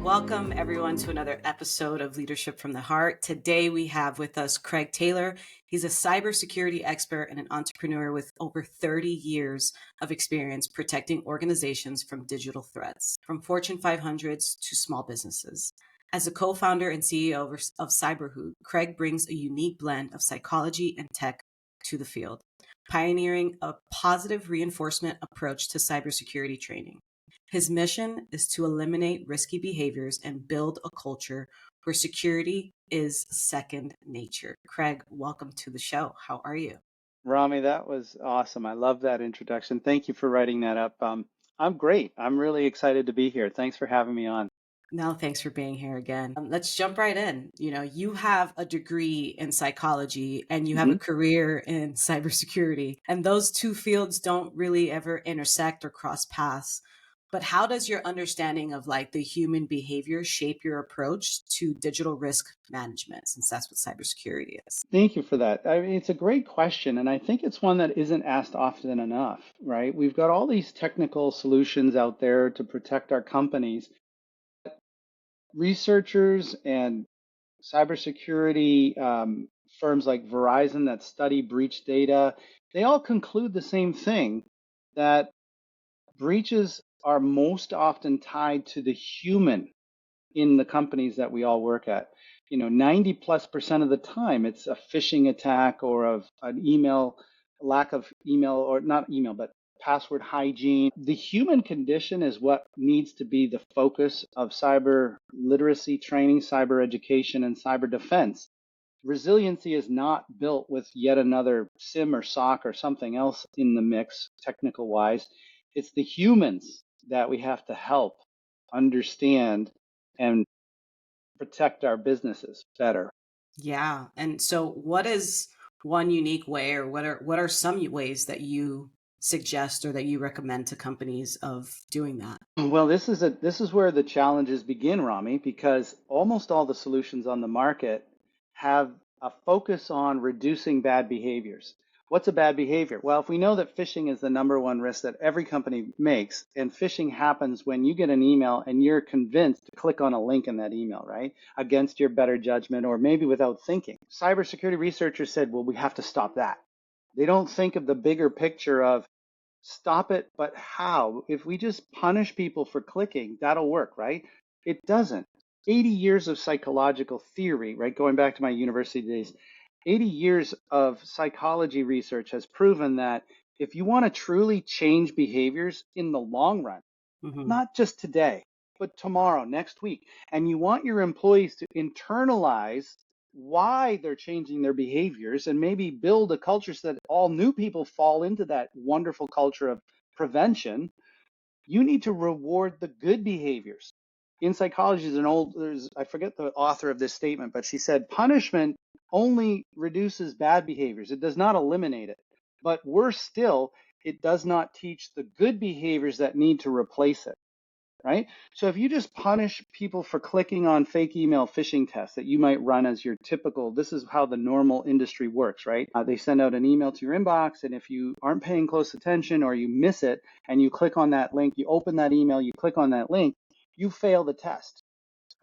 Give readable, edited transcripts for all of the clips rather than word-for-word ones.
Welcome everyone to another episode of Leadership from the Heart. Today we have with us Craig Taylor. He's a cybersecurity expert and an entrepreneur with over 30 years of experience protecting organizations from digital threats, from Fortune 500s to small businesses. As a co-founder and CEO of CyberHoot, Craig brings a unique blend of psychology and tech to the field, pioneering a positive reinforcement approach to cybersecurity training. His mission is to eliminate risky behaviors and build a culture where security is second nature. Craig, welcome to the show. How are you? Romie, that was awesome. I love that introduction. Thank you for writing that up. I'm great. I'm really excited to be here. Thanks for having me on. No, thanks for being here again. Let's jump right in. You have a degree in psychology and you have a hmm career in cybersecurity, and those two fields don't really ever intersect or cross paths. But how does your understanding of like the human behavior shape your approach to digital risk management, since that's what cybersecurity is? Thank you for that. I mean, it's a great question, and I think it's one that isn't asked often enough, right? We've got all these technical solutions out there to protect our companies. Researchers and cybersecurity firms like Verizon that study breach data, they all conclude the same thing, that breaches are most often tied to the human in the companies that we all work at. 90+% of the time, it's a phishing attack or of an email, lack of email, or not email, but password hygiene. The human condition is what needs to be the focus of cyber literacy training, cyber education, and cyber defense. Resiliency is not built with yet another SIM or SOC or something else in the mix, technical wise. It's the humans that we have to help understand and protect our businesses better. Yeah. And so what is one unique way, or what are some ways that you suggest or that you recommend to companies of doing that? Well, this is where the challenges begin, Rami, because almost all the solutions on the market have a focus on reducing bad behaviors. What's a bad behavior? Well, if we know that phishing is the number one risk that every company makes, and phishing happens when you get an email and you're convinced to click on a link in that email, right? Against your better judgment or maybe without thinking. Cybersecurity researchers said, well, we have to stop that. They don't think of the bigger picture of stop it, but how? If we just punish people for clicking, that'll work, right? It doesn't. 80 years of psychological theory, right? Going back to my university days, 80 years of psychology research has proven that if you want to truly change behaviors in the long run, Hmm. not just today, but tomorrow, next week, and you want your employees to internalize why they're changing their behaviors and maybe build a culture so that all new people fall into that wonderful culture of prevention, you need to reward the good behaviors. In psychology, I forget the author of this statement, but she said punishment only reduces bad behaviors. It does not eliminate it. But worse still, it does not teach the good behaviors that need to replace it, right? So if you just punish people for clicking on fake email phishing tests that you might run as your typical, this is how the normal industry works, right? They send out an email to your inbox, and if you aren't paying close attention or you miss it and you click on that link, you open that email, you click on that link, you fail the test.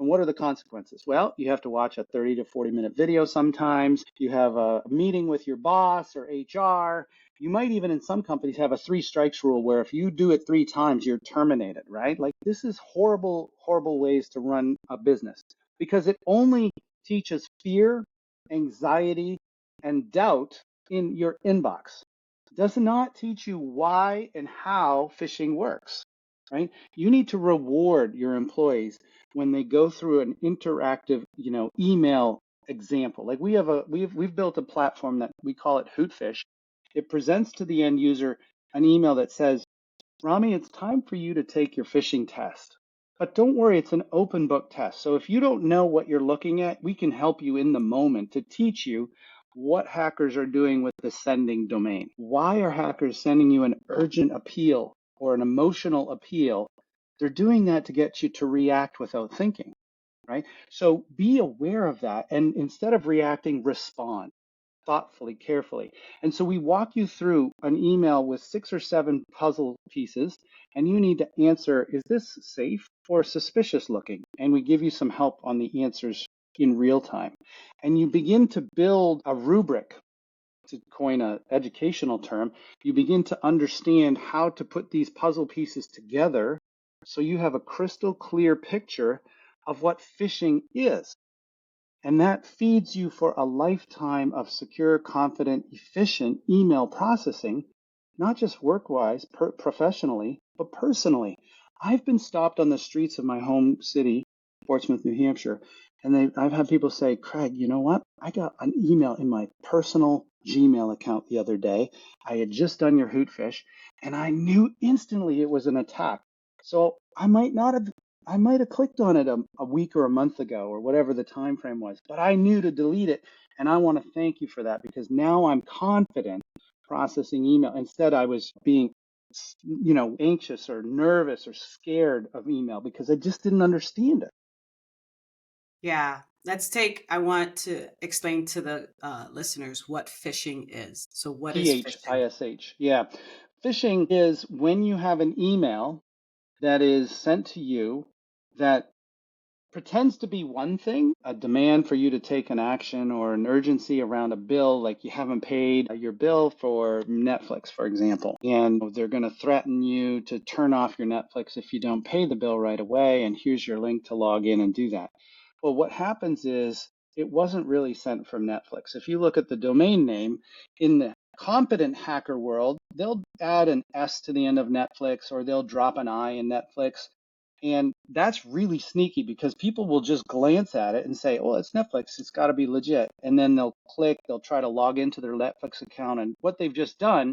And what are the consequences? Well, you have to watch a 30 to 40-minute video sometimes. You have a meeting with your boss or HR. You might even, in some companies, have a three strikes rule where if you do it three times, you're terminated, right? Like, this is horrible, horrible ways to run a business because it only teaches fear, anxiety, and doubt in your inbox. It does not teach you why and how phishing works, right? You need to reward your employees when they go through an interactive, email example. Like we've built a platform that we call it Hootfish. It presents to the end user an email that says, Rami, it's time for you to take your phishing test. But don't worry, it's an open book test. So if you don't know what you're looking at, we can help you in the moment to teach you what hackers are doing with the sending domain. Why are hackers sending you an urgent appeal or an emotional appeal? They're doing that to get you to react without thinking, right? So be aware of that. And instead of reacting, respond. thoughtfully, carefully. And so we walk you through an email with 6 or 7 puzzle pieces, and you need to answer, is this safe or suspicious looking? And we give you some help on the answers in real time. And you begin to build a rubric, to coin an educational term. You begin to understand how to put these puzzle pieces together so you have a crystal clear picture of what phishing is. And that feeds you for a lifetime of secure, confident, efficient email processing, not just work-wise, professionally, but personally. I've been stopped on the streets of my home city, Portsmouth, New Hampshire, and I've had people say, Craig, you know what? I got an email in my personal Gmail account the other day. I had just done your hoot fish, and I knew instantly it was an attack. So I might have clicked on it a week or a month ago or whatever the time frame was, but I knew to delete it. And I want to thank you for that because now I'm confident processing email. Instead, I was being, anxious or nervous or scared of email because I just didn't understand it. Yeah. I want to explain to the listeners what phishing is. So, what is phishing? Phish. Yeah. Phishing is when you have an email that is sent to you that pretends to be one thing, a demand for you to take an action or an urgency around a bill, like you haven't paid your bill for Netflix, for example, and they're going to threaten you to turn off your Netflix if you don't pay the bill right away, and here's your link to log in and do that. Well, what happens is it wasn't really sent from Netflix. If you look at the domain name in the competent hacker world, they'll add an S to the end of Netflix or they'll drop an I in Netflix. And that's really sneaky because people will just glance at it and say, oh, it's Netflix. It's got to be legit. And then they'll click, they'll try to log into their Netflix account. And what they've just done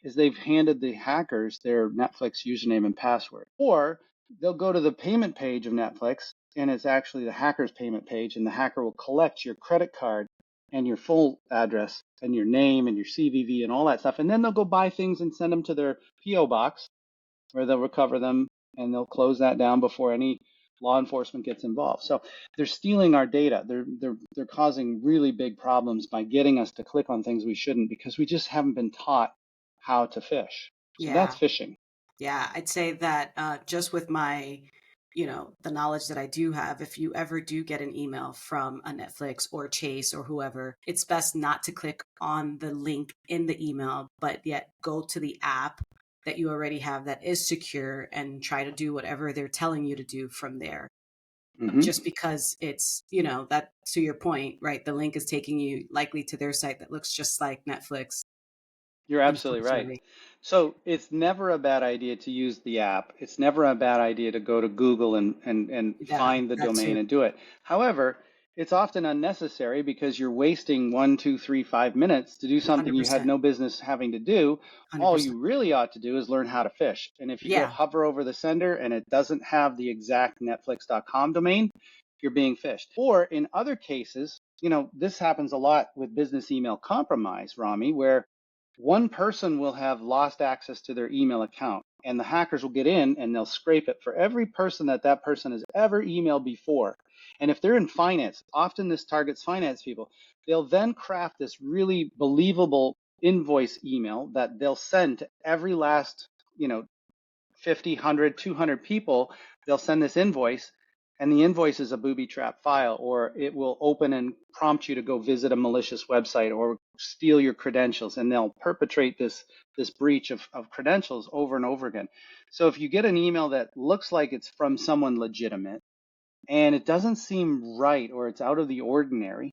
is they've handed the hackers their Netflix username and password. Or they'll go to the payment page of Netflix and it's actually the hacker's payment page. And the hacker will collect your credit card and your full address and your name and your CVV and all that stuff. And then they'll go buy things and send them to their PO box where they'll recover them and they'll close that down before any law enforcement gets involved. So they're stealing our data. They're causing really big problems by getting us to click on things we shouldn't because we just haven't been taught how to fish. So that's Yeah. phishing. Yeah. I'd say that just with my, the knowledge that I do have, if you ever do get an email from a Netflix or Chase or whoever, it's best not to click on the link in the email, but yet go to the app that you already have that is secure and try to do whatever they're telling you to do from there. Just Hmm. because it's, that to your point, right? The link is taking you likely to their site that looks just like Netflix, You're absolutely right. unfortunately. So it's never a bad idea to use the app. It's never a bad idea to go to Google and Yeah, find the that too. domain and do it. However, it's often unnecessary because you're wasting 1, 2, 3, 5 minutes to do something you had 100%. no business having to do. All 100%. you really ought to do is learn how to fish. And if you go Yeah, hover over the sender and it doesn't have the exact Netflix.com domain, you're being fished. Or in other cases, this happens a lot with business email compromise, Rami, where one person will have lost access to their email account and the hackers will get in and they'll scrape it for every person that person has ever emailed before. And if they're in finance, often this targets finance people, they'll then craft this really believable invoice email that they'll send to every last, 50, 100, 200 people. They'll send this invoice and the invoice is a booby trap file, or it will open and prompt you to go visit a malicious website or steal your credentials, and they'll perpetrate this breach of credentials over and over again. So if you get an email that looks like it's from someone legitimate and it doesn't seem right or it's out of the ordinary,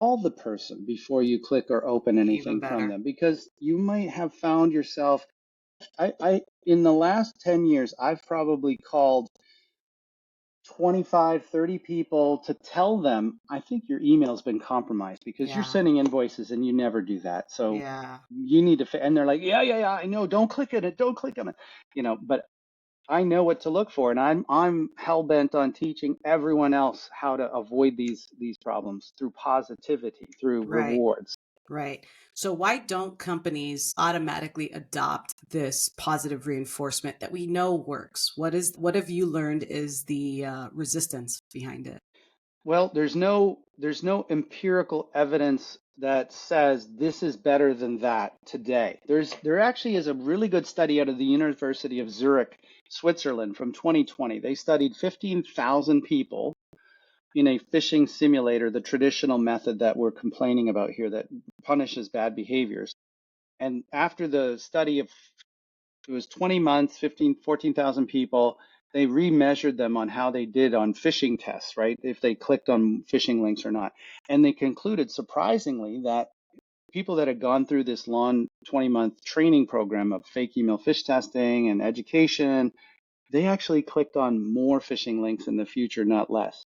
call the person before you click or open even anything from better. them because you might have found yourself. I in the last 10 years, I've probably called 25, 30 people to tell them, I think your email's been compromised because you're Yeah, sending invoices and you never do that. So yeah, you need to, and they're like, yeah, yeah, yeah, I know. Don't click on it. Don't click on it. But I know what to look for. And I'm hell bent on teaching everyone else how to avoid these problems through positivity, through right, rewards. right. So why don't companies automatically adopt this positive reinforcement that we know works? What have you learned is the resistance behind it? Well, there's no empirical evidence that says this is better than that today. There actually is a really good study out of the University of Zurich, Switzerland from 2020. They studied 15,000 people in a phishing simulator, the traditional method that we're complaining about here that punishes bad behaviors. And after the study of it was 20 months, 14,000 people. They remeasured them on how they did on phishing tests, right? If they clicked on phishing links or not. And they concluded, surprisingly, that people that had gone through this long 20-month training program of fake email phish testing and education, they actually clicked on more phishing links in the future, not less.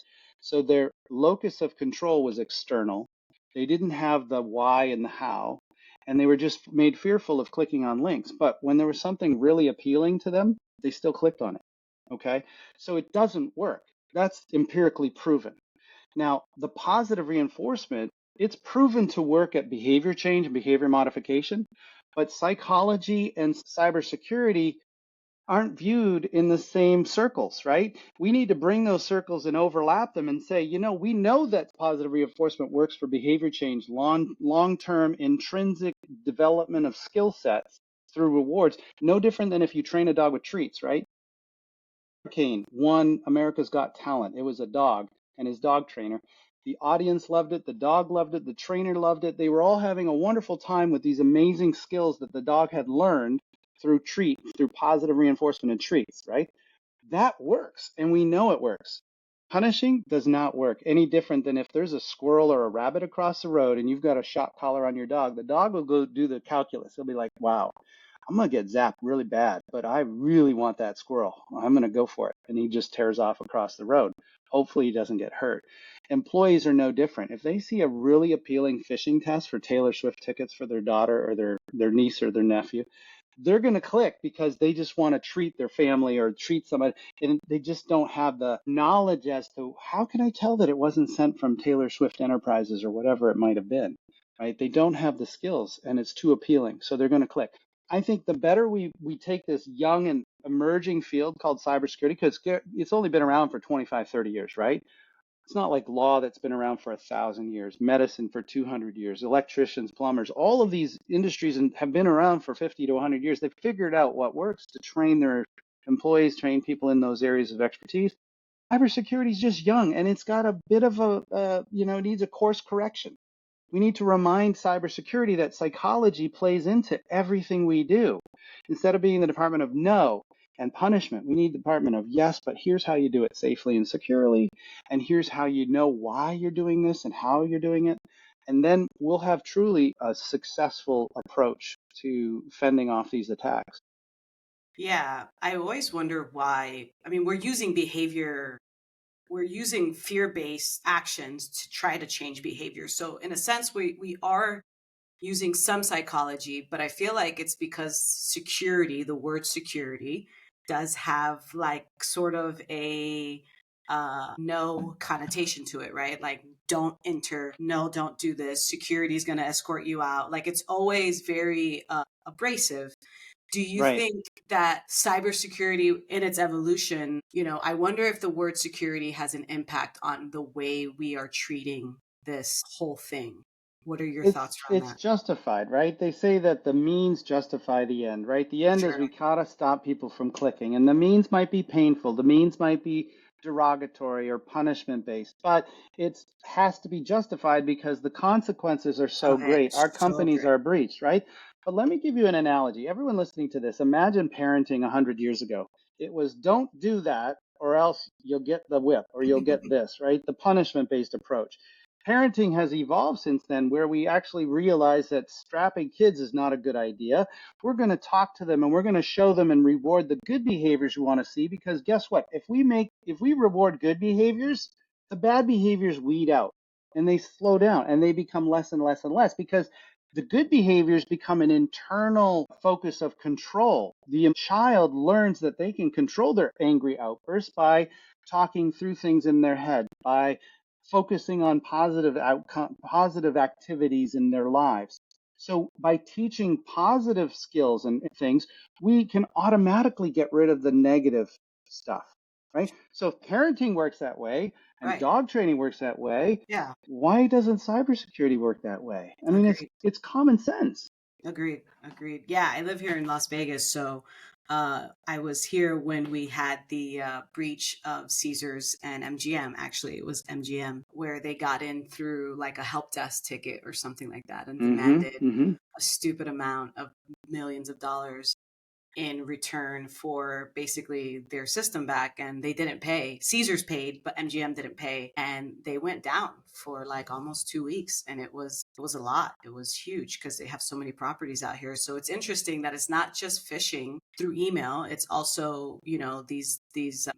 So their locus of control was external. They didn't have the why and the how, and they were just made fearful of clicking on links. But when there was something really appealing to them, they still clicked on it. Okay? So it doesn't work. That's empirically proven. Now, the positive reinforcement, it's proven to work at behavior change and behavior modification, but psychology and cybersecurity aren't viewed in the same circles, right? We need to bring those circles and overlap them and say, we know that positive reinforcement works for behavior change, long-term intrinsic development of skill sets through rewards, no different than if you train a dog with treats, right? Kane won America's Got Talent. It was a dog and his dog trainer. The audience loved it, the dog loved it, the trainer loved it. They were all having a wonderful time with these amazing skills that the dog had learned through positive reinforcement and treats, right? That works, and we know it works. Punishing does not work any different than if there's a squirrel or a rabbit across the road and you've got a shock collar on your dog. The dog will go do the calculus. He'll be like, wow, I'm going to get zapped really bad, but I really want that squirrel. I'm going to go for it. And he just tears off across the road. Hopefully, he doesn't get hurt. Employees are no different. If they see a really appealing phishing test for Taylor Swift tickets for their daughter or their niece or their nephew, they're going to click because they just want to treat their family or treat somebody, and they just don't have the knowledge as to how can I tell that it wasn't sent from Taylor Swift Enterprises or whatever it might have been, right? They don't have the skills and it's too appealing, so they're going to click. I think the better we take this young and emerging field called cybersecurity, because it's only been around for 25, 30 years, right? It's not like law that's been around for 1,000 years, medicine for 200 years, electricians, plumbers, all of these industries have been around for 50 to 100 years. They've figured out what works to train their employees, train people in those areas of expertise. Cybersecurity is just young and it's got a bit of it needs a course correction. We need to remind cybersecurity that psychology plays into everything we do. Instead of being the department of no and punishment, we need the department of yes, but here's how you do it safely and securely. And here's how you know why you're doing this and how you're doing it. And then we'll have truly a successful approach to fending off these attacks. Yeah, I always wonder why. I mean, we're using fear-based actions to try to change behavior. So in a sense, we are using some psychology, but I feel like it's because security, the word security, does have like sort of a no connotation to it, right? Like, don't enter, no, don't do this. Security is going to escort you out. Like, it's always very abrasive. Do you Right. think that cybersecurity in its evolution, I wonder if the word security has an impact on the way we are treating this whole thing? What are your It's thoughts around it's that? justified, right? They say that the means justify the end, right? The end is Sure. we gotta stop people from clicking, and the means might be painful, the means might be derogatory or punishment based, but it has to be justified because the consequences are so Of it. great. Our So companies great. are breached, right? But let me give you an analogy. Everyone listening to this, imagine parenting 100 years ago. It was don't do that or else you'll get the whip or you'll get this, right? The punishment based approach. Parenting has evolved since then, where we actually realize that strapping kids is not a good idea. We're going to talk to them and we're going to show them and reward the good behaviors we want to see, because guess what? If we reward good behaviors, the bad behaviors weed out and they slow down and they become less and less and less, because the good behaviors become an internal focus of control. The child learns that they can control their angry outbursts by talking through things in their head, by focusing on positive outcome, positive activities in their lives. So by teaching positive skills and things, we can automatically get rid of the negative stuff, right? So if parenting works that way, and Right. dog training works that way. Yeah. Why doesn't cybersecurity work that way? I mean, Agreed. it's common sense. Agreed. Agreed. Yeah, I live here in Las Vegas, so I was here when we had the breach of Caesars and MGM. Actually, it was MGM where they got in through like a help desk ticket or something like that and Mm-hmm. demanded Mm-hmm. a stupid amount of millions of dollars in return for basically their system back, and they didn't pay. Caesars paid, but MGM didn't pay, and they went down for like almost 2 weeks, and it was a lot. It was huge because they have so many properties out here. So it's interesting that it's not just phishing through email, it's also, these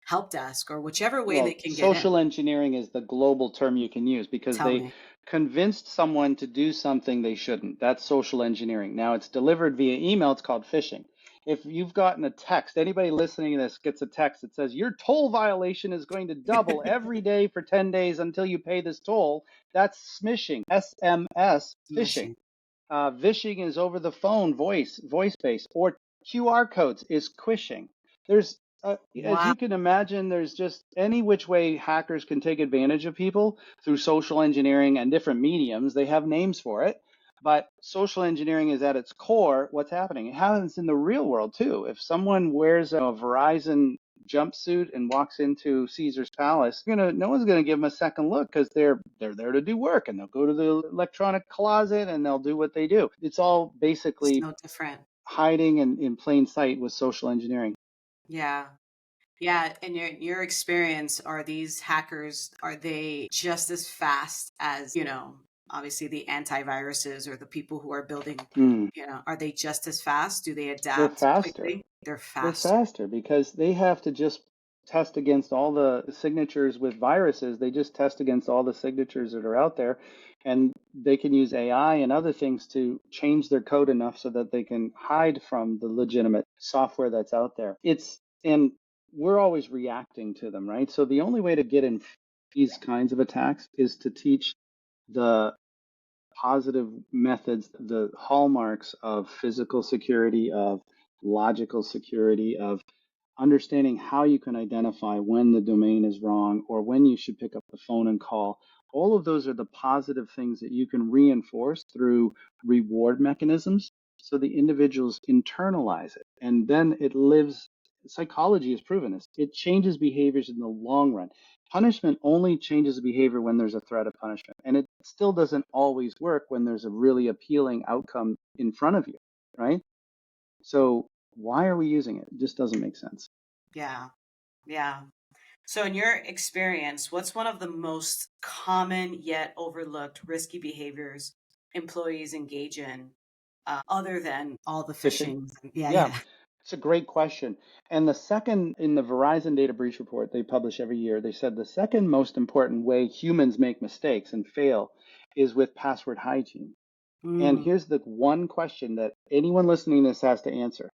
help desk or whichever way they Well, can get in. social engineering is the global term you can use because Tell they me. convinced someone to do something they shouldn't. That's social engineering. Now it's delivered via email. It's called phishing. If you've gotten a text, anybody listening to this gets a text that says your toll violation is going to double every day for 10 days until you pay this toll, that's smishing, SMS phishing. Smishing. Vishing is over the phone, voice based, or QR codes is quishing. There's, as Wow. you can imagine, there's just any which way hackers can take advantage of people through social engineering and different mediums. They have names for it, but social engineering is at its core what's happening. It happens in the real world too. If someone wears a Verizon jumpsuit and walks into Caesar's Palace, no one's gonna give them a second look because they're there to do work and they'll go to the electronic closet and they'll do what they do. It's all It's basically no different. hiding in plain sight with social engineering. Yeah. Yeah, in your experience, are these hackers, are they just as fast as, obviously the antiviruses or the people who are building, Hmm. are they just as fast? Do they They're adapt faster. quickly? They're They're faster. faster because they have to just test against all the signatures with viruses. They just test against all the signatures that are out there. And they can use AI and other things to change their code enough so that they can hide from the legitimate software that's out there. And we're always reacting to them, right? So the only way to get in these kinds of attacks is to teach the positive methods, the hallmarks of physical security, of logical security, of understanding how you can identify when the domain is wrong or when you should pick up the phone and call. All of those are the positive things that you can reinforce through reward mechanisms so the individuals internalize it and then it lives. Psychology has proven this. It changes behaviors in the long run. Punishment only changes behavior when there's a threat of punishment, and it still doesn't always work when there's a really appealing outcome in front of you, right? So why are we using it? It just doesn't make sense. Yeah. Yeah. So in your experience, what's one of the most common yet overlooked risky behaviors employees engage in, other than all the Phishing? phishing? Yeah, Yeah, yeah. it's a great question. And the second, in the Verizon data breach report they publish every year, they said the second most important way humans make mistakes and fail is with password hygiene. And Mm, here's the one question that anyone listening to this has to answer.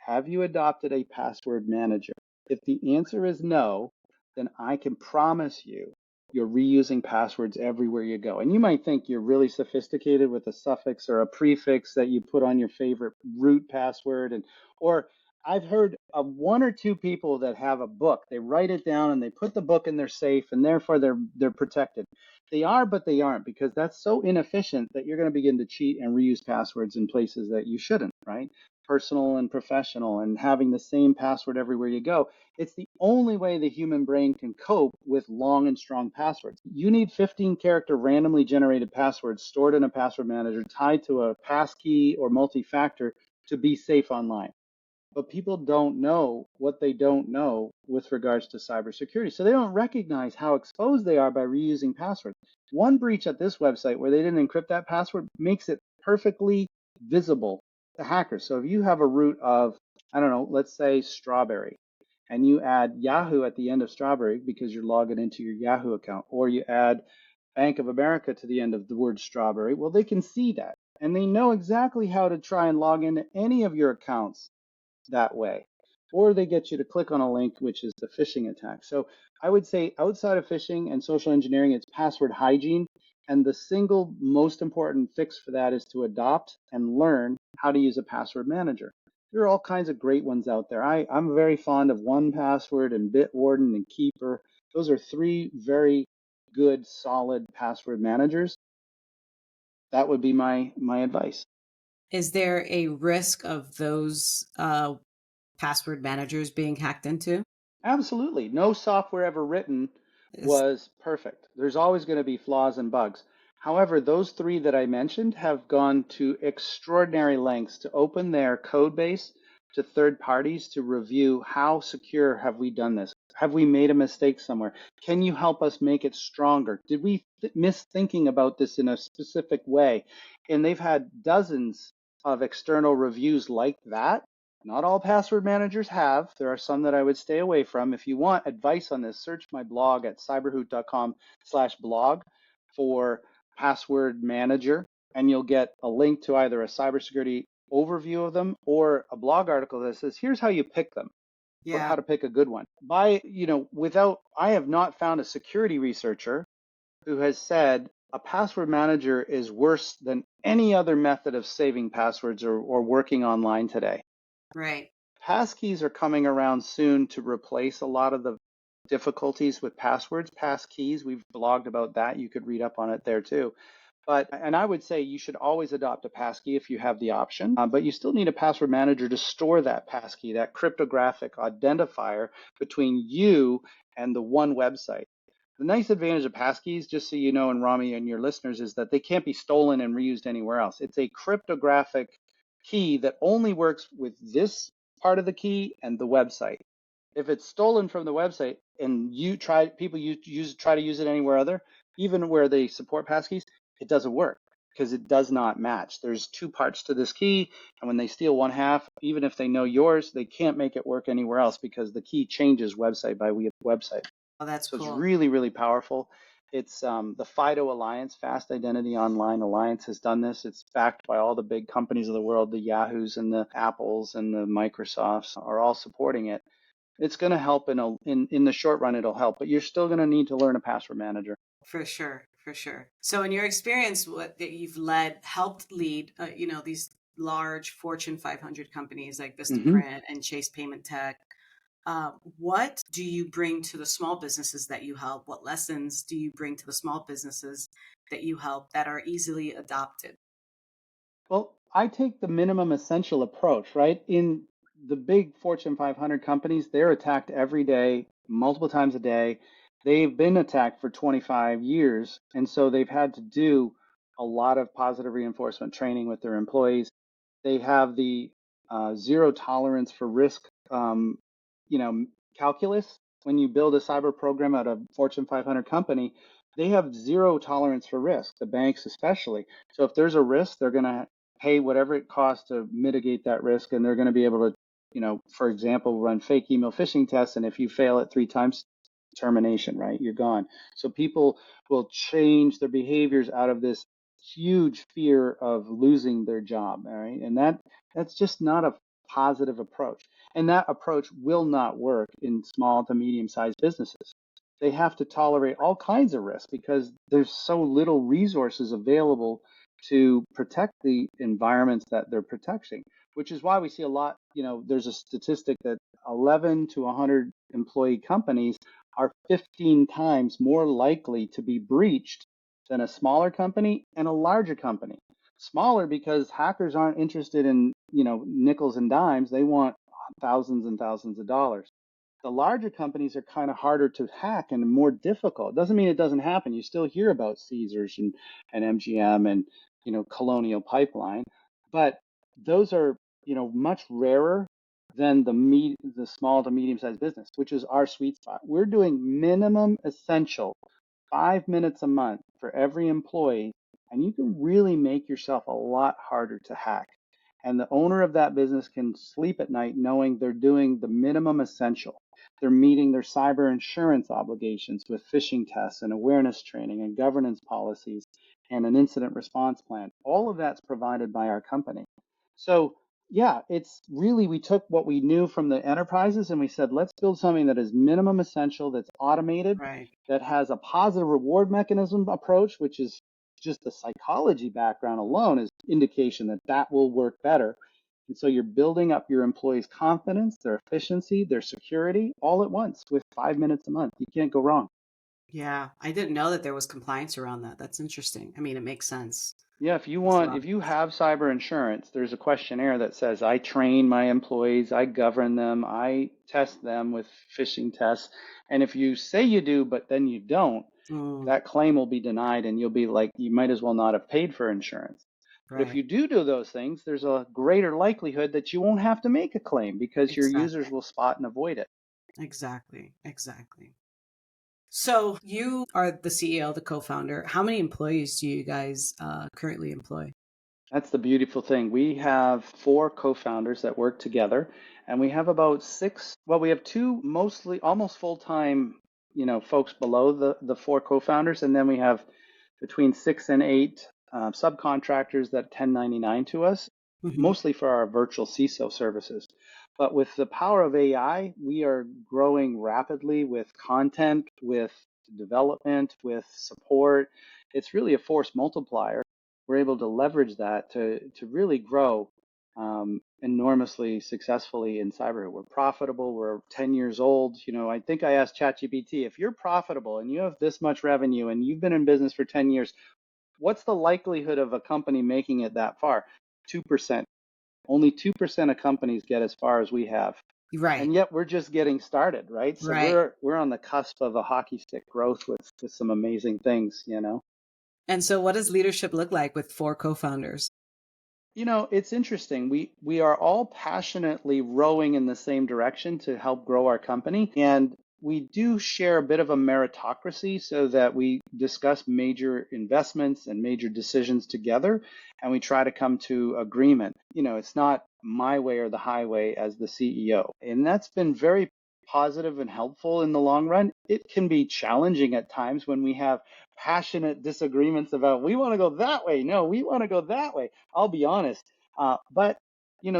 Have you adopted a password manager? If the answer is no, then I can promise you you're reusing passwords everywhere you go. And you might think you're really sophisticated with a suffix or a prefix that you put on your favorite root password or I've heard of one or two people that have a book. They write it down and they put the book in their safe and therefore they're protected. They are, but they aren't because that's so inefficient that you're going to begin to cheat and reuse passwords in places that you shouldn't, right? Personal and professional and having the same password everywhere you go. It's the only way the human brain can cope with long and strong passwords. You need 15-character randomly generated passwords stored in a password manager tied to a passkey or multi-factor to be safe online. But people don't know what they don't know with regards to cybersecurity. So they don't recognize how exposed they are by reusing passwords. One breach at this website where they didn't encrypt that password makes it perfectly visible to hackers. So if you have a root of, I don't know, let's say strawberry, and you add Yahoo at the end of strawberry because you're logging into your Yahoo account, or you add Bank of America to the end of the word strawberry, well, they can see that. And they know exactly how to try and log into any of your accounts that way. Or they get you to click on a link, which is the phishing attack. So I would say outside of phishing and social engineering, it's password hygiene. And the single most important fix for that is to adopt and learn how to use a password manager. There are all kinds of great ones out there. I'm very fond of 1Password and Bitwarden and Keeper. Those are three very good, solid password managers. That would be my advice. Is there a risk of those password managers being hacked into? Absolutely. No software ever written Is was perfect. There's always going to be flaws and bugs. However, those three that I mentioned have gone to extraordinary lengths to open their code base to third parties to review how secure have we done this? Have we made a mistake somewhere? Can you help us make it stronger? Did we miss thinking about this in a specific way? And they've had dozens of external reviews like that. Not all password managers have. There are some that I would stay away from. If you want advice on this, search my blog at cyberhoot.com/blog for password manager, and you'll get a link to either a cybersecurity overview of them or a blog article that says, here's how you pick them, how yeah, to pick a good one. I have not found a security researcher who has said a password manager is worse than any other method of saving passwords or working online today. right. Passkeys are coming around soon to replace a lot of the difficulties with passwords. Passkeys, we've blogged about that. You could read up on it there too. And I would say you should always adopt a passkey if you have the option, but you still need a password manager to store that passkey, that cryptographic identifier between you and the one website. The nice advantage of passkeys, just so you know, and Romie and your listeners, is that they can't be stolen and reused anywhere else. It's a cryptographic key that only works with this part of the key and the website. If it's stolen from the website and try to use it anywhere other, even where they support passkeys, it doesn't work because it does not match. There's two parts to this key, and when they steal one half, even if they know yours, they can't make it work anywhere else because the key changes website by website. Oh, that's So it's cool. really, really powerful. It's the FIDO Alliance, Fast Identity Online Alliance, has done this. It's backed by all the big companies of the world, the Yahoos and the Apples and the Microsofts are all supporting it. It's going to help in the short run. It'll help, but you're still going to need to learn a password manager. For sure, for sure. So, in your experience, what that you've led, helped lead, these large Fortune 500 companies like Hmm. Vistaprint and Chase Payment Tech. What do you bring to the small businesses that you help? What lessons do you bring to the small businesses that you help that are easily adopted? Well, I take the minimum essential approach, right? In the big Fortune 500 companies, they're attacked every day, multiple times a day. They've been attacked for 25 years, and so they've had to do a lot of positive reinforcement training with their employees. They have the zero tolerance for risk, you know, calculus. When you build a cyber program at a Fortune 500 company, they have zero tolerance for risk, the banks especially. So if there's a risk, they're going to pay whatever it costs to mitigate that risk, and they're going to be able to, for example, run fake email phishing tests, and if you fail it three times, termination, right? You're gone. So people will change their behaviors out of this huge fear of losing their job, all right? And that's just not a positive approach. And that approach will not work in small to medium-sized businesses. They have to tolerate all kinds of risk because there's so little resources available to protect the environments that they're protecting, which is why we see a lot, there's a statistic that 11 to 100 employee companies are 15 times more likely to be breached than a smaller company and a larger company. Smaller because hackers aren't interested in, nickels and dimes. They want thousands and thousands of dollars. The larger companies are kind of harder to hack and more difficult. Doesn't mean it doesn't happen. You still hear about Caesars and MGM and, Colonial Pipeline, but those are, much rarer than the small to medium sized business, which is our sweet spot. We're doing minimum essential 5 minutes a month for every employee, and you can really make yourself a lot harder to hack. And the owner of that business can sleep at night knowing they're doing the minimum essential. They're meeting their cyber insurance obligations with phishing tests and awareness training and governance policies and an incident response plan. All of that's provided by our company. So, yeah, it's really, we took what we knew from the enterprises and we said, let's build something that is minimum essential, that's automated, Right. that has a positive reward mechanism approach, which is just the psychology background alone is indication that that will work better. And so you're building up your employees' confidence, their efficiency, their security all at once with 5 minutes a month. You can't go wrong. Yeah, I didn't know that there was compliance around that. That's interesting. I mean, it makes sense. Yeah, if you Makes a want, lot of if you sense. have cyber insurance, there's a questionnaire that says, I train my employees, I govern them, I test them with phishing tests. And if you say you do, but then you don't, Mm, that claim will be denied and you'll be like, you might as well not have paid for insurance. But if right. you do those things, there's a greater likelihood that you won't have to make a claim because your users Exactly. will spot and avoid it. Exactly. Exactly. So you are the CEO, the co-founder. How many employees do you guys currently employ? That's the beautiful thing. We have four co-founders that work together, and we have about six. Well, we have two mostly almost full-time, folks below the four co-founders, and then we have between 6 and 8 subcontractors that 1099 to us, Hmm. mostly for our virtual CISO services. But with the power of AI, we are growing rapidly with content, with development, with support. It's really a force multiplier. We're able to leverage that to really grow enormously successfully in cyber. We're profitable. We're 10 years old. I think I asked ChatGPT, if you're profitable and you have this much revenue and you've been in business for 10 years, what's the likelihood of a company making it that far? 2%. Only 2% of companies get as far as we have. Right. And yet we're just getting started, right? So Right. we're on the cusp of a hockey stick growth with some amazing things. And so what does leadership look like with four co-founders? It's interesting. We are all passionately rowing in the same direction to help grow our company. And we do share a bit of a meritocracy so that we discuss major investments and major decisions together, and we try to come to agreement. It's not my way or the highway as the CEO. And that's been very positive and helpful in the long run. It can be challenging at times when we have passionate disagreements about we want to go that way. No, we want to go that way. I'll be honest. But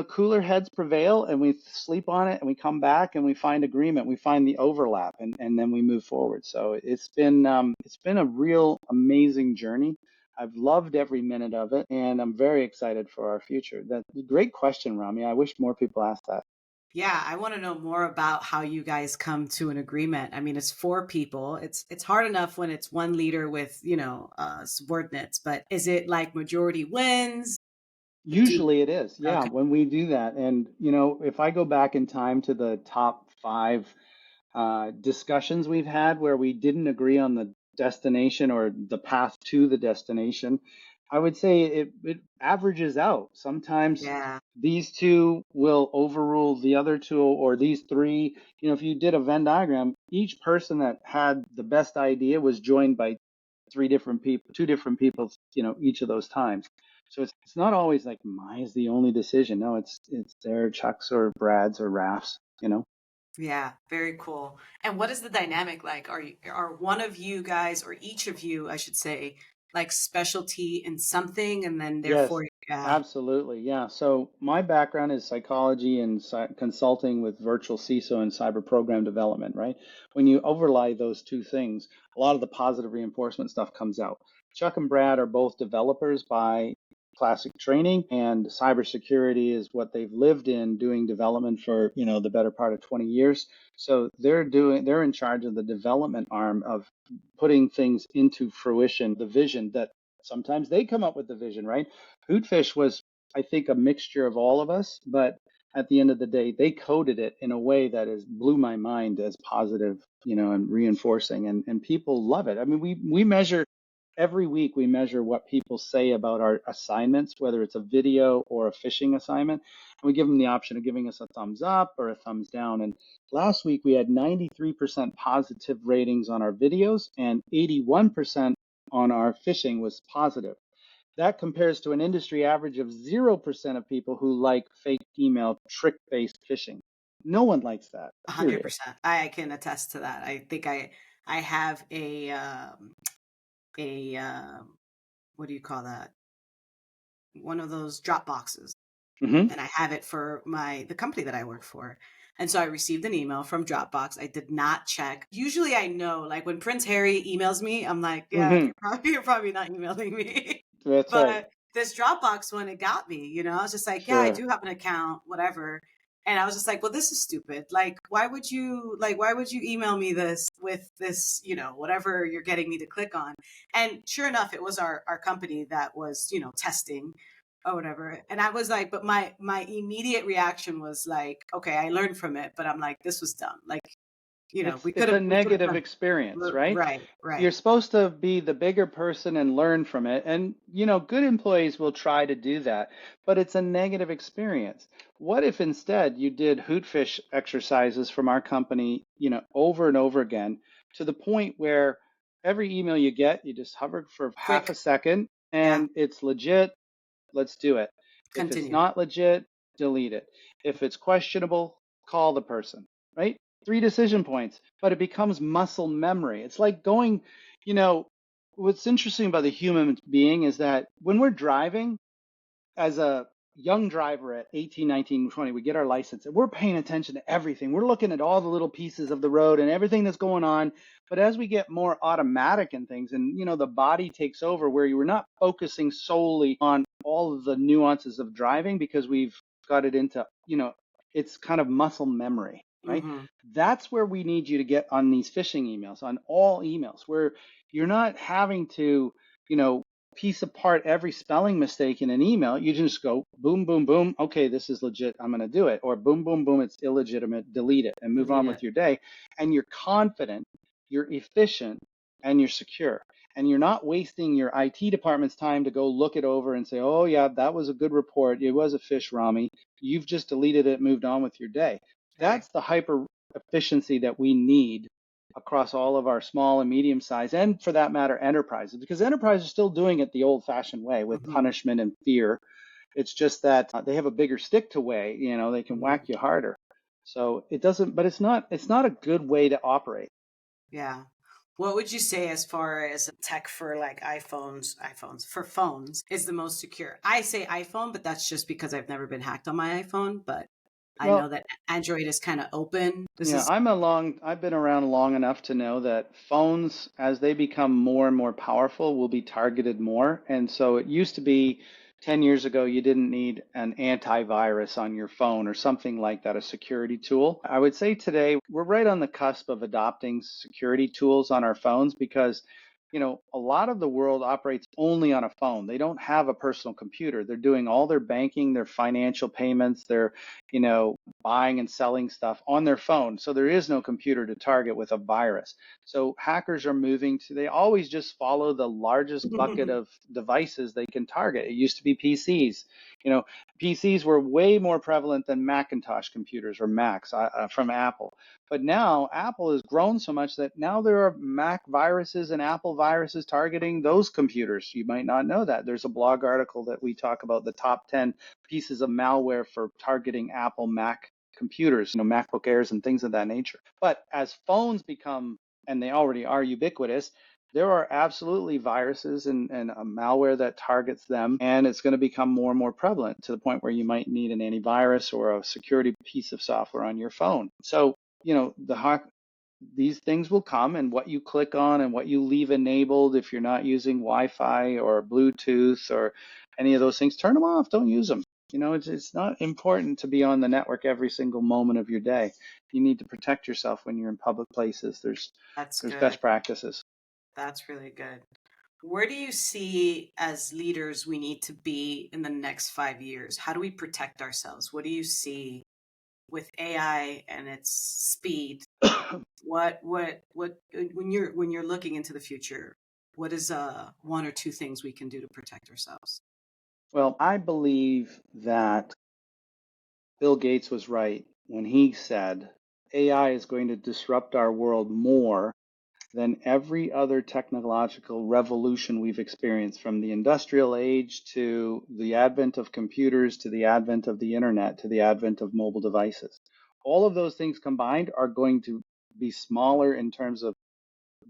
cooler heads prevail, and we sleep on it, and we come back, and we find agreement. We find the overlap, and then we move forward. So it's been a real amazing journey. I've loved every minute of it, and I'm very excited for our future. That's a great question, Rami. I wish more people asked that. Yeah, I want to know more about how you guys come to an agreement. I mean, it's four people. It's hard enough when it's one leader with, subordinates, but is it like majority wins? Do Usually it is, yeah, Okay. when we do that. And, if I go back in time to the top five discussions we've had where we didn't agree on the destination or the path to the destination, I would say it averages out. Sometimes Yeah. these two will overrule the other two, or these three. If you did a Venn diagram, each person that had the best idea was joined by three different people, two different people, each of those times. So it's not always like mine is the only decision. No, it's their Chuck's or Brad's or Raf's. Yeah, very cool. And what is the dynamic like? Are one of you guys or each of you, I should say, like specialty in something and then Yes, therefore yeah. absolutely. Yeah. So my background is psychology and consulting with virtual CISO and cyber program development, right? When you overlay those two things, a lot of the positive reinforcement stuff comes out. Chuck and Brad are both developers by classic training, and cybersecurity is what they've lived in doing development for, the better part of 20 years. So they're in charge of the development arm of putting things into fruition, the vision that sometimes they come up with the vision, right? Hootfish was, I think, a mixture of all of us, but at the end of the day, they coded it in a way that is blew my mind as positive, and reinforcing, and people love it. I mean, we measure every week. We measure what people say about our assignments, whether it's a video or a phishing assignment, and we give them the option of giving us a thumbs up or a thumbs down. And last week we had 93% positive ratings on our videos, and 81% on our phishing was positive. That compares to an industry average of 0% of people who like fake email trick-based phishing. No one likes that, period. 100%. I can attest to that. I think I have a what do you call that? One of those drop boxes. Hmm. And I have it for the company that I work for. And so I received an email from Dropbox. I did not check. Usually I know, like when Prince Harry emails me, I'm like, yeah, Hmm. you're probably not emailing me. That's But right. this Dropbox one, it got me, I was just like, yeah, I Sure. do have an account, whatever. And I was just like, well, this is stupid. Like, why would you email me this with this, whatever you're getting me to click on? And sure enough, it was our company that was, testing or whatever. And I was like, but my immediate reaction was like, okay, I learned from it, but I'm like, this was dumb. Like, It's a we could have negative done experience, right? right, You're right, supposed to be the bigger person and learn from it. And, good employees will try to do that, but it's a negative experience. What if instead you did hootfish exercises from our company, over and over again to the point where every email you get, you just hover for half a quick, second yeah, and it's legit, let's do it. If it's continue. not legit, delete it. If it's questionable, call the person, right? Three decision points, but it becomes muscle memory. It's like going, you know, what's interesting about the human being is that when we're driving, as a young driver at 18, 19, 20, we get our license and we're paying attention to everything. We're looking at all the little pieces of the road and everything that's going on. But as we get more automatic and things and the body takes over where you were not focusing solely on all of the nuances of driving because we've got it into, it's kind of muscle memory, right? Hmm. That's where we need you to get on these phishing emails, on all emails, where you're not having to, you know, piece apart every spelling mistake in an email. You just go boom, boom, boom. Okay, this is legit. I'm going to do it. Or boom, boom, boom. It's illegitimate. Delete it and move on Delete with it. your day. And you're confident, you're efficient, and you're secure. And you're not wasting your IT department's time to go look it over and say, oh, yeah, that was a good report. It was a fish, Romie. You've just deleted it, moved on with your day. Right. That's the hyper efficiency that we need across all of our small and medium size, and for that matter, enterprises, because enterprises are still doing it the old fashioned way with Hmm. punishment and fear. It's just that they have a bigger stick to weigh, they can Hmm. whack you harder. So it doesn't, but it's not a good way to operate. Yeah. What would you say as far as tech for like iPhones for phones is the most secure? I say iPhone, but that's just because I've never been hacked on my iPhone, but I know Well, that Android is kind of open. This yeah, is I've been around long enough to know that phones, as they become more and more powerful, will be targeted more. And so it used to be 10 years ago, you didn't need an antivirus on your phone or something like that, a security tool. I would say today we're right on the cusp of adopting security tools on our phones because, a lot of the world operates only on a phone. They don't have a personal computer. They're doing all their banking, their financial payments, their, you know, buying and selling stuff on their phone. So there is no computer to target with a virus. So hackers are moving to, they always just follow the largest bucket of devices they can target. It used to be PCs. You know, PCs were way more prevalent than Macintosh computers or Macs from Apple. But now Apple has grown so much that now there are Mac viruses and Apple viruses targeting those computers. You might not know that. There's a blog article that we talk about the top 10 pieces of malware for targeting Apple Mac computers, MacBook Airs and things of that nature. But as phones become, and they already are ubiquitous, there are absolutely viruses and a malware that targets them, and it's going to become more and more prevalent to the point where you might need an antivirus or a security piece of software on your phone. So, these things will come, and what you click on and what you leave enabled, if you're not using Wi-Fi or Bluetooth or any of those things, turn them off. Don't use them. It's not important to be on the network every single moment of your day. You need to protect yourself when you're in public places. that's There's good. best practices. That's really good. Where do you see as leaders we need to be in the next 5 years? How do we protect ourselves? What do you see with AI and its speed? What when you're looking into the future, what is one or two things we can do to protect ourselves? Well, I believe that Bill Gates was right when he said AI is going to disrupt our world more than every other technological revolution we've experienced, from the industrial age to the advent of computers to the advent of the internet to the advent of mobile devices. All of those things combined are going to be smaller in terms of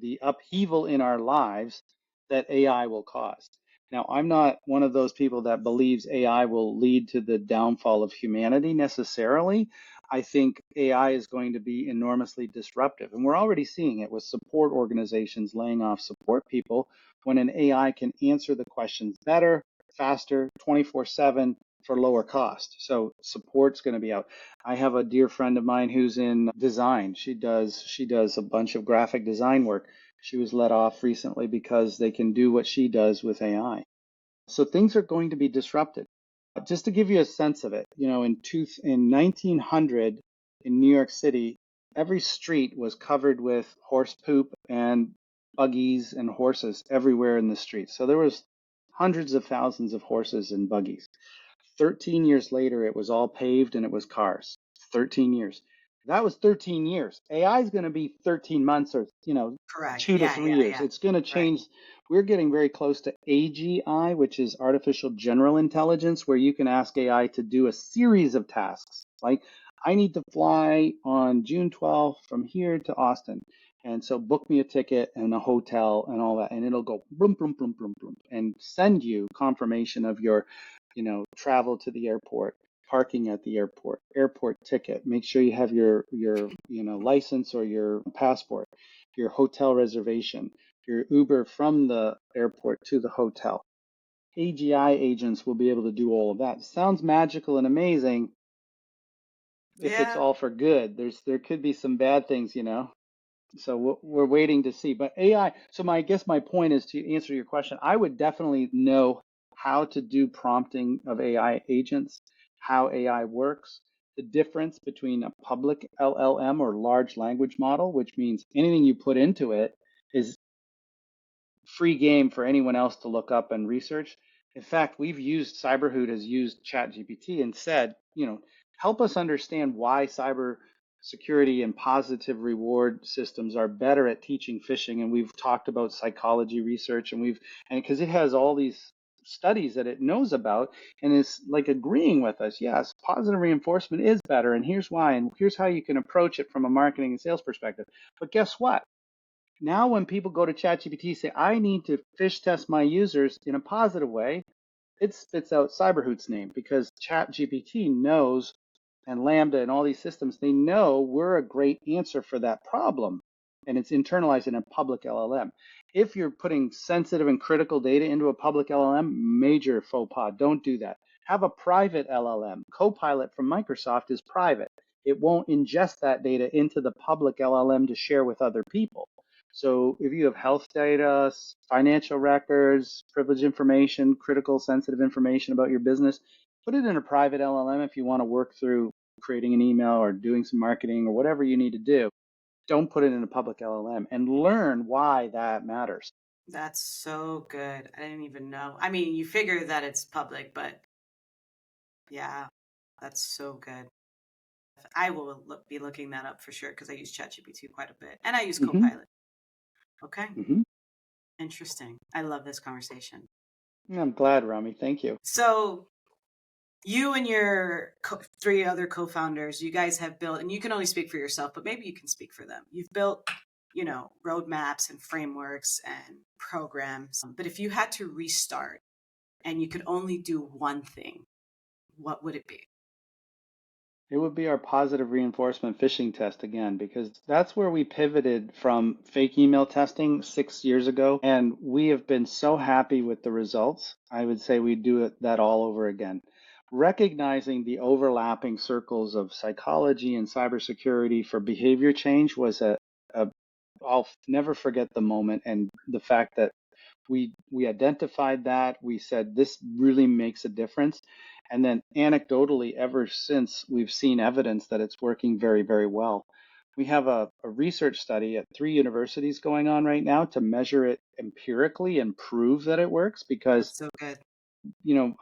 the upheaval in our lives that AI will cause. Now, I'm not one of those people that believes AI will lead to the downfall of humanity necessarily. I think AI is going to be enormously disruptive, and we're already seeing it with support organizations laying off support people when an AI can answer the questions better, faster, 24/7 for lower cost. So support's going to be out. I have a dear friend of mine who's in design. She does a bunch of graphic design work. She was let off recently because they can do what she does with AI. So things are going to be disrupted. Just to give you a sense of it, in 1900 in New York City, every street was covered with horse poop and buggies and horses everywhere in the street. So there was hundreds of thousands of horses and buggies. 13 years later, it was all paved and it was cars. 13 years. That was 13 years. AI is going to be 13 months or, Correct. 2 to 3 years. Yeah. It's going to Right. change. We're getting very close to AGI, which is artificial general intelligence, where you can ask AI to do a series of tasks. Like, I need to fly on June 12th from here to Austin. And so book me a ticket and a hotel and all that. And it'll go boom, boom, boom, boom, boom, and send you confirmation of your travel to the airport, parking at the airport, airport ticket. Make sure you have your license or your passport, your hotel reservation, your Uber from the airport to the hotel. AGI agents will be able to do all of that. Sounds magical and amazing if it's Yeah. all for good. There could be some bad things. So we're waiting to see. But AI, so I guess my point is, to answer your question, I would definitely know how to do prompting of AI agents, how AI works, the difference between a public LLM or large language model, which means anything you put into it is free game for anyone else to look up and research. In fact, CyberHoot has used ChatGPT and said, help us understand why cyber security and positive reward systems are better at teaching phishing. And we've talked about psychology research, and because it has all these studies that it knows about and is like agreeing with us. Yes, positive reinforcement is better, and here's why, and here's how you can approach it from a marketing and sales perspective. But guess what? Now, when people go to ChatGPT, say, I need to phish test my users in a positive way, it spits out CyberHoot's name because ChatGPT knows, and Lambda and all these systems, they know we're a great answer for that problem. And it's internalized in a public LLM. If you're putting sensitive and critical data into a public LLM, major faux pas. Don't do that. Have a private LLM. Copilot from Microsoft is private. It won't ingest that data into the public LLM to share with other people. So if you have health data, financial records, privileged information, critical sensitive information about your business, put it in a private LLM if you want to work through creating an email or doing some marketing or whatever you need to do. Don't put it in a public LLM and learn why that matters. That's so good. I didn't even know. I mean, you figure that it's public, but yeah, that's so good. I will be looking that up for sure because I use ChatGPT quite a bit and I use Mm-hmm, Copilot. Okay. mm-hmm. Interesting. I love this conversation. I'm glad, Romie. Thank you. So, you and your three other co-founders, you guys have built, and you can only speak for yourself, but maybe you can speak for them. You've built, roadmaps and frameworks and programs. But if you had to restart and you could only do one thing, what would it be? It would be our positive reinforcement phishing test again, because that's where we pivoted from fake email testing 6 years ago. And we have been so happy with the results. I would say we do that all over again. Recognizing the overlapping circles of psychology and cybersecurity for behavior change was a I'll never forget the moment and the fact that we identified that. We said this really makes a difference. And then anecdotally, ever since, we've seen evidence that it's working very, very well. We have a research study at 3 universities going on right now to measure it empirically and prove that it works, because That's so good.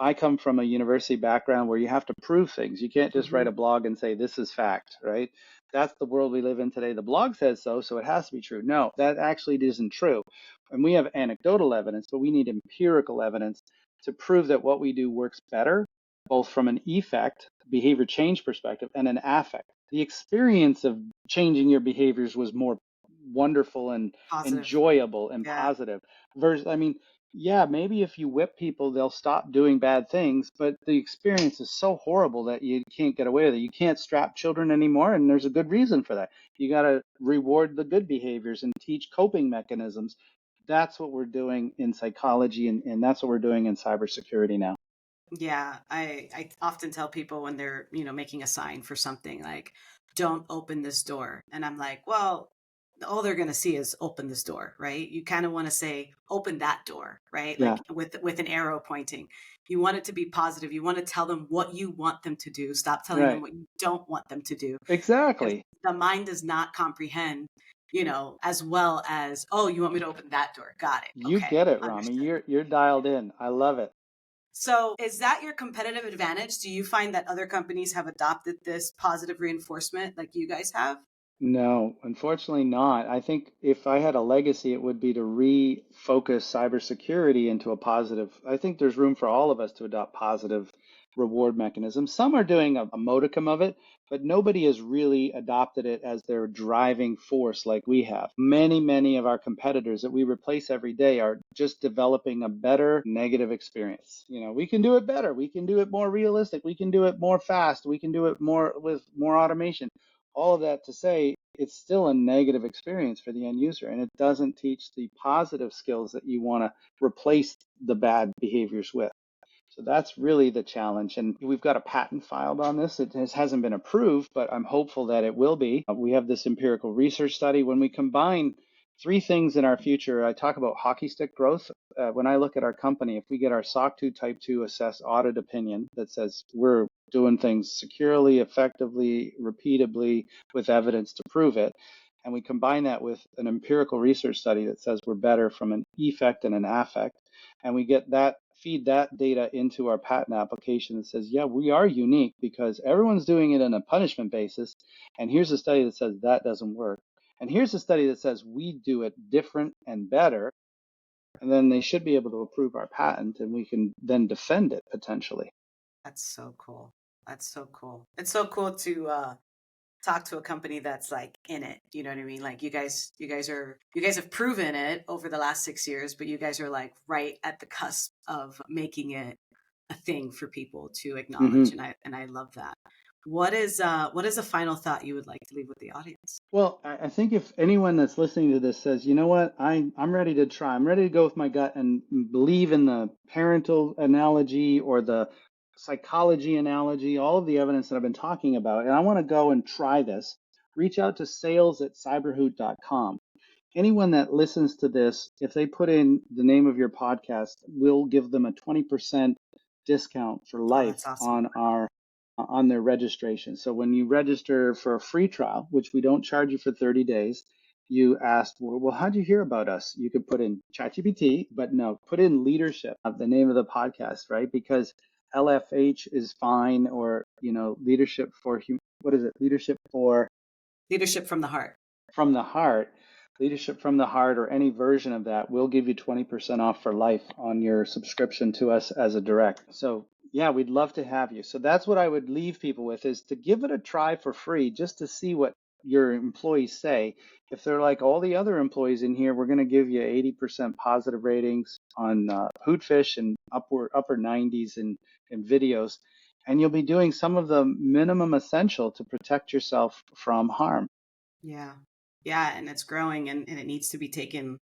I come from a university background where you have to prove things. You can't just write Hmm. a blog and say, this is fact, right? That's the world we live in today. The blog says so, so it has to be true. No, that actually isn't true. And we have anecdotal evidence, but we need empirical evidence to prove that what we do works better, both from an effect, behavior change perspective, and an affect. The experience of changing your behaviors was more wonderful and Positive. enjoyable and Yeah. positive. Versus, yeah, maybe if you whip people, they'll stop doing bad things, but the experience is so horrible that you can't get away with it. You can't strap children anymore, and there's a good reason for that. You got to reward the good behaviors and teach coping mechanisms. That's what we're doing in psychology, and that's what we're doing in cybersecurity now. Yeah, I often tell people when they're, making a sign for something like, don't open this door. And I'm like, well, all they're going to see is open this door, right? You kind of want to say, open that door, right? Yeah, Like with an arrow pointing. You want it to be positive. You want to tell them what you want them to do. Stop telling them right. what you don't want them to do. Because Exactly. the mind does not comprehend, as well as, oh, you want me to open that door. Got it. You Okay. get it, Rami. Understood. You're dialed in. I love it. So, is that your competitive advantage? Do you find that other companies have adopted this positive reinforcement like you guys have? No, unfortunately not. I think if I had a legacy, it would be to refocus cybersecurity into a positive. I think there's room for all of us to adopt positive reward mechanisms. Some are doing a modicum of it, but nobody has really adopted it as their driving force like we have. Many of our competitors that we replace every day are just developing a better negative experience. We can do it better. We can do it more realistic. We can do it more fast. We can do it more with more automation. All of that to say, it's still a negative experience for the end user, and it doesn't teach the positive skills that you want to replace the bad behaviors with. So that's really the challenge. And we've got a patent filed on this. It hasn't been approved, but I'm hopeful that it will be. We have this empirical research study. When we combine three things in our future, I talk about hockey stick growth. When I look at our company, if we get our SOC 2 Type 2 assessed audit opinion that says we're doing things securely, effectively, repeatably, with evidence to prove it, and we combine that with an empirical research study that says we're better from an effect and an affect, and we get that, feed that data into our patent application that says, yeah, we are unique because everyone's doing it on a punishment basis. And here's a study that says that doesn't work. And here's a study that says we do it different and better. And then they should be able to approve our patent and we can then defend it potentially. That's so cool. That's so cool. It's so cool to talk to a company that's like in it. You know what I mean? Like you guys have proven it over the last 6 years, but you guys are like right at the cusp of making it a thing for people to acknowledge, Mm-hmm. and I love that. What is a final thought you would like to leave with the audience? Well, I think if anyone that's listening to this says, you know what, I'm ready to try, I'm ready to go with my gut and believe in the parental analogy or the psychology analogy, all of the evidence that I've been talking about, and I want to go and try this, reach out to sales@cyberhoot.com. Anyone that listens to this, if they put in the name of your podcast, we'll give them a 20% discount for Oh, life that's awesome. on their registration. So when you register for a free trial, which we don't charge you for 30 days, you asked, well, how'd you hear about us? You could put in ChatGPT, but no, put in leadership, the name of the podcast, right? Because LFH is fine, or leadership for what is it? Leadership for Leadership from the heart. from the heart, leadership from the heart, or any version of that, will give you 20% off for life on your subscription to us as a direct. So yeah, we'd love to have you. So that's what I would leave people with, is to give it a try for free just to see what your employees say. If they're like all the other employees in here, we're going to give you 80% positive ratings on Hootfish and upper 90s in videos. And you'll be doing some of the minimum essential to protect yourself from harm. Yeah. Yeah, and it's growing, and it needs to be taken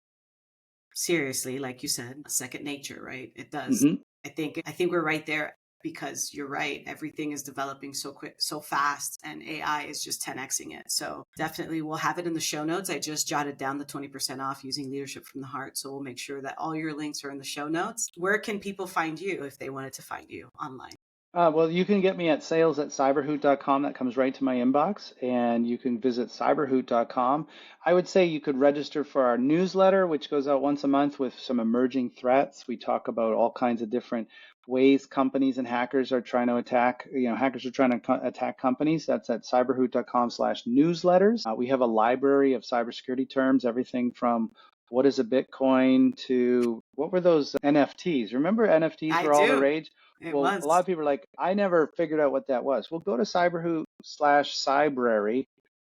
seriously, like you said, second nature, right? It does. Hmm. I think we're right there, because you're right. Everything is developing so quick, so fast, and AI is just 10xing it. So definitely we'll have it in the show notes. I just jotted down the 20% off using leadership from the heart. So we'll make sure that all your links are in the show notes. Where can people find you if they wanted to find you online? Well, you can get me at sales@cyberhoot.com. That comes right to my inbox. And you can visit cyberhoot.com. I would say you could register for our newsletter, which goes out once a month with some emerging threats. We talk about all kinds of different ways companies and hackers are trying to attack, hackers are trying to attack companies. That's at cyberhoot.com/newsletters. We have a library of cybersecurity terms, everything from what is a Bitcoin to what were those NFTs? Remember NFTs I were all the do. rage? It Well, a lot was. of people are like, I never figured out what that was. Well, go to cyberhoot/cybrary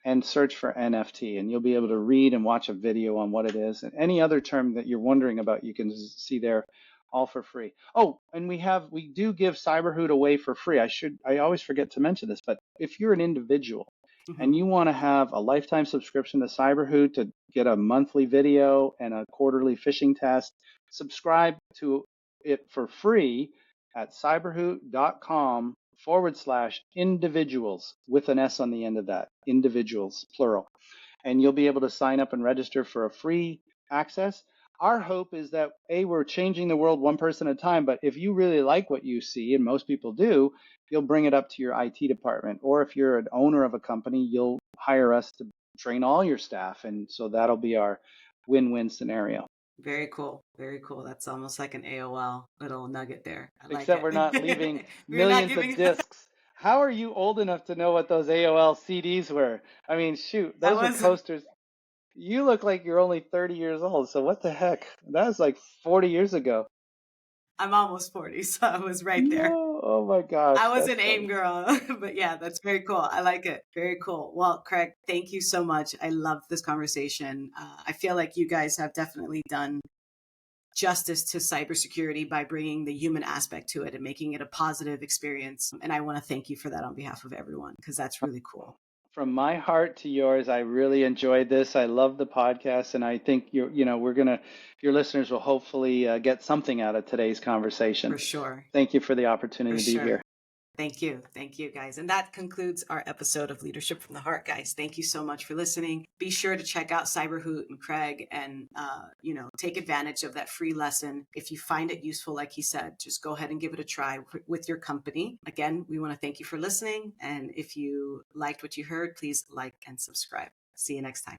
and search for NFT, and you'll be able to read and watch a video on what it is. And any other term that you're wondering about, you can see there, all for free. Oh, and we do give CyberHoot away for free. I always forget to mention this, but if you're an individual and you want to have a lifetime subscription to CyberHoot to get a monthly video and a quarterly phishing test, subscribe to it for free at cyberhoot.com/individuals with an S on the end of that, individuals, plural. And you'll be able to sign up and register for a free access. Our hope is that we're changing the world one person at a time, but if you really like what you see, and most people do, you'll bring it up to your IT department. Or if you're an owner of a company, you'll hire us to train all your staff. And so that'll be our win-win scenario. Very cool. Very cool. That's almost like an AOL little nugget there. I like Except it. we're not leaving We're not millions of giving. discs. How are you old enough to know what those AOL CDs were? I mean, shoot, That those were was. coasters. You look like you're only 30 years old, so what the heck? That was like 40 years ago. I'm almost 40, so I was right there. No, oh my gosh, I was that's an AIM funny. girl, but yeah, that's very cool. I like it. Very cool. Well, Craig, thank you so much. I love this conversation. I feel like you guys have definitely done justice to cybersecurity by bringing the human aspect to it and making it a positive experience. And I want to thank you for that on behalf of everyone, because that's really cool. From my heart to yours, I really enjoyed this. I love the podcast, and I think your listeners will hopefully get something out of today's conversation. For sure. Thank you for the opportunity For to be sure. here. Thank you. Thank you, guys. And that concludes our episode of Leadership from the Heart, guys. Thank you so much for listening. Be sure to check out CyberHoot and Craig and, take advantage of that free lesson. If you find it useful, like he said, just go ahead and give it a try with your company. Again, we want to thank you for listening. And if you liked what you heard, please like and subscribe. See you next time.